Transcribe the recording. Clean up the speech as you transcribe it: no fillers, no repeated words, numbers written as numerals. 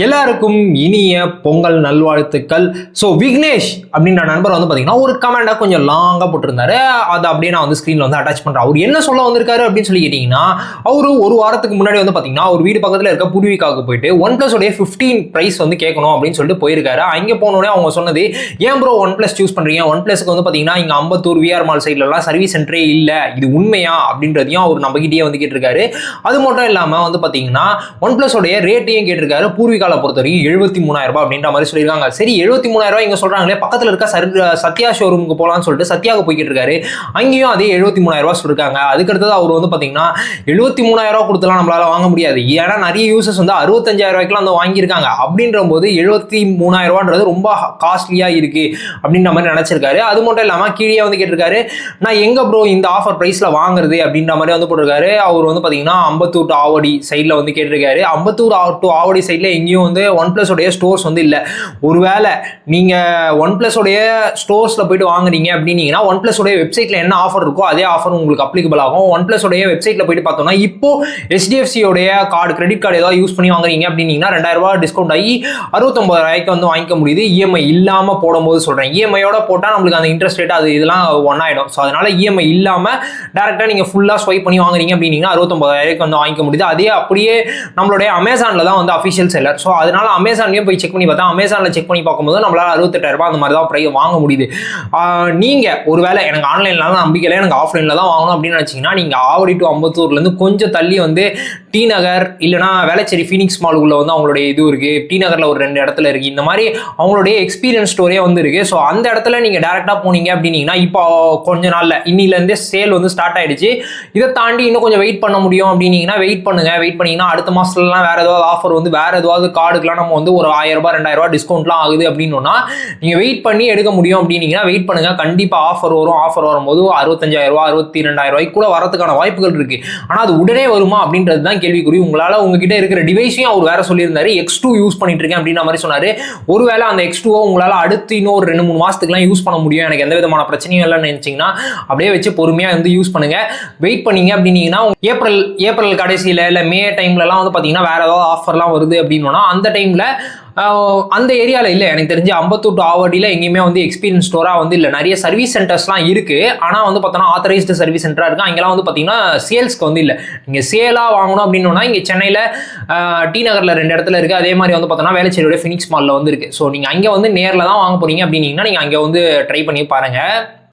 எல்லாருக்கும் இனிய பொங்கல் நல்வாழ்த்துக்கள். ஸோ விக்னேஷ் அப்படின்ற நண்பர் வந்து பார்த்தீங்கன்னா ஒரு கமெண்டாக கொஞ்சம் லாங்காக போட்டிருந்தாரு. அதை அப்படியே நான் வந்து ஸ்க்ரீனில் வந்து அட்டாச் பண்ணுறேன். அவர் என்ன சொல்ல வந்திருக்காரு அப்படின்னு சொல்லி கேட்டிங்கன்னா, அவர் ஒரு வாரத்துக்கு முன்னாடி வந்து பார்த்தீங்கன்னா ஒரு வீடு பக்கத்தில் இருக்க பூர்விகாவுக்கு போயிட்டு OnePlus உடைய 15 ப்ரைஸ் வந்து கேட்கணும் அப்படின்னு சொல்லிட்டு போயிருக்காரு. அங்கே போனோடனே அவங்க சொன்னது, ஏன் ப்ரோ OnePlus சூஸ் பண்ணுறீங்க? OnePlusக்கு வந்து பார்த்தீங்கன்னா இங்கே அம்பத்தூர் விஆர் மால் சைட்லலாம் சர்வீஸ் சென்டரே இல்லை, இது உண்மையா அப்படின்றதையும் அவர் நம்மகிட்டயே வந்து கேட்டிருக்காரு. அது மட்டும் இல்லாமல் வந்து பார்த்தீங்கன்னா OnePlus உடைய ரேட்டையும் கேட்டிருக்காரு. பூர்விகா பொறுத்த வரைக்கும் 73,000 ரூபாய் அப்படின்ற மாதிரி சொல்லியிருக்காங்க. சரி, 73,000 ரூபாய் இங்க சொல்றாங்களே, பக்கத்துல இருக்க சத்யா ஷோரூமுக்கு போலான்னு சொல்லிட்டு சத்யாவுக்கு போய்கிட்டு இருக்காரு. அங்கேயும் அதே 73,000 ரூபாய் சொல்லிருக்காங்க. அதுக்கடுத்தது அவர் வந்து பாத்தீங்கன்னா 73,000 ரூபாய் கொடுத்துலாம் நம்மளால வாங்க முடியாது, ஏன்னா நிறைய யூசர்ஸ் வந்து 65,000 ரூபாய்க்குலாம் வந்து வாங்கியிருக்காங்க. அப்படின்ற போது 73,000 ரூபான்றது ரொம்ப காஸ்ட்லியா இருக்கு அப்படின்ற மாதிரி நினைச்சிருக்காரு. அது மட்டும் இல்லாம கீழே வந்து கேட்டிருக்காரு, நான் எங்க ப்ரோ இந்த ஆஃபர் பிரைஸ்ல வாங்குறது அப்படின்ற மாதிரி வந்து போட்டிருக்காரு. அவர் வந்து பாத்தீங்கன்னா அம்பத்தூர் டு ஆவடி சைட்ல வந்து கேட்டிருக்காரு. அம்பத்தூர் டு ஆவடி சைட்ல எங்கேயும் வந்து OnePlus உடைய ஸ்டோர்ஸ் வந்து இல்ல. ஒருவேளை நீங்க OnePlus உடைய ஸ்டோர்ஸ்ல போயிட்டு வாங்குறீங்க அப்படின்னீங்கன்னா OnePlus உடைய வெப்சைட்ல என்ன ஆஃபர் இருக்கோ அதே ஆஃபர் உங்களுக்கு அப்ளிகபிள் ஆகும். OnePlus உடைய வெப்சைட்ல போயிட்டு பார்த்தோம்னா இப்போ HDFC உடைய கார்டு, கிரெடிட் கார்டு ஏதாவது யூஸ் பண்ணி வாங்குறீங்க அப்படின்னீங்கன்னா 2,000 ரூபாய் டிஸ்கவுண்ட் ஆகி 69,000 ரூபாய்க்கு வந்து வாங்கிக்க முடியுது. இஎம்ஐ இல்லாம போடும்போது சொல்றேன். இஎம்ஐயோட போட்டா நம்மளுக்கு அந்த இன்ட்ரெஸ்ட் ரேட் அது இதெல்லாம் ஒன்னாயிடும். ஸோ அதனால இஎம்ஐ இல்லாம டேரக்டா நீங்க ஃபுல்லா ஸ்வைப் பண்ணி வாங்குறீங்க அப்படின்னீங்கன்னா 69,000 வந்து வாங்கிக்க முடியுது. அதே அப்படியே நம்மளுடைய அமேசான்ல தான் வந்து அஃபிஷியல் செல்லர். ஸோ அதனால அமேசான்லயும் போய் செக் பண்ணி பார்த்தா, அமேசான்ல செக் பண்ணி பார்க்கும்போது நம்மளால 68,000 ரூபாய் அந்த மாதிரி தான் பிரைஸ் வாங்க முடியுது. நீங்க ஒருவேளை எனக்கு ஆன்லைன்ல நம்பிக்கை இல்லை, எனக்கு ஆஃப்லைன்ல தான் வாங்கணும் அப்படின்னு நினைச்சீங்கன்னா நீங்க ஆவடி டு அம்பத்தூர்ல இருந்து கொஞ்சம் தள்ளி வந்து டி நகர் இல்லைனா வேளச்சேரி ஃபீனிக்ஸ் மாலுக்குள்ள வந்து அவங்களுடைய இது இருக்கு. டி நகர்ல ஒரு 2 இடத்துல இருக்கு. இந்த மாதிரி அவங்களுடைய எக்ஸ்பீரியன்ஸ் ஸ்டோரே வந்து இருக்கு. ஸோ அந்த இடத்துல நீங்க டைரக்டா போனீங்க அப்படின்னீங்கன்னா இப்போ கொஞ்ச நாள்ல இன்னில இருந்தே சேல் வந்து ஸ்டார்ட் ஆயிடுச்சு. இதை தாண்டி இன்னும் கொஞ்சம் வெயிட் பண்ண முடியும் அப்படின்னீங்கன்னா வெயிட் பண்ணீங்கன்னா அடுத்த மாசத்துலலாம் வேற ஏதாவது ஆஃபர் வந்து வேற ஏதாவது கார்டுக்குலாம் நம்ம வந்து ஒரு 1,000 ரூபாய் 2,000 ரூபாய் டிஸ்கவுண்ட்லாம் ஆகுது அப்படின்னா நீங்க வெயிட் பண்ணி எடுக்க முடியும் அப்படின்னீங்கன்னா வெயிட் பண்ணுங்க. கண்டிப்பா ஆஃபர் வரும். ஆஃபர் வரும்போது 65,000 ரூபாய் 62,000 ரூபாய்க்கு கூட வரதுக்கான வாய்ப்புகள் இருக்கு. ஆனா அது உடனே வருமா அப்படின்றது தான் கேள்விக்குறி. உங்களால உங்ககிட்ட இருக்கிற டிவைஸையும் அவர் வேற சொல்லியிருந்தாரு, X2 யூஸ் பண்ணிட்டு இருக்கேன் அப்படின்ற மாதிரி சொன்னாரு. ஒருவேளை அந்த X2 உங்களால அடுத்து இன்னும் ஒரு 2-3 மாசத்துக்குலாம் யூஸ் பண்ண முடியும், எனக்கு எந்த விதமான பிரச்சனையும் இல்லைன்னு நினைச்சீங்கன்னா அப்படியே வச்சு பொறுமையா வந்து யூஸ் பண்ணுங்க. வெயிட் பண்ணீங்க அப்படின்னீங்கன்னா ஏப்ரல் கடைசியில இல்ல மே டைம்லலாம் வந்து பாத்தீங்கன்னா வேற ஏதாவது ஆஃபர்லாம் வருது அப்படின்னா அந்த டைம்ல அந்த ஏரியாவில் இல்லை. எனக்கு தெரிஞ்சு அம்பத்தூர் டு ஆவடியில் எங்கேயுமே வந்து எக்ஸ்பீரியன்ஸ் ஸ்டோராக வந்து இல்லை. நிறைய சர்வீஸ் சென்டர்ஸ்லாம் இருக்குது, ஆனால் வந்து பார்த்தோன்னா ஆத்தரைஸ்டு சர்வீஸ் சென்டராக இருக்குது. அங்கெல்லாம் வந்து பார்த்தீங்கன்னா சேல்ஸ்க்கு வந்து இல்லை. நீங்கள் சேலாக வாங்கணும் அப்படின்னா இங்கே சென்னையில் டி நகரில் 2 இடத்துல இருக்குது. அதே மாதிரி வந்து பார்த்தோன்னா வேளச்சேரியோட ஃபினிக்ஸ் மாலில் வந்து இருக்குது. ஸோ நீங்கள் அங்கே வந்து நேரில் தான் வாங்க போகிறீங்க அப்படின்னீங்கன்னா நீங்கள் அங்கே வந்து ட்ரை பண்ணி பாருங்கள்.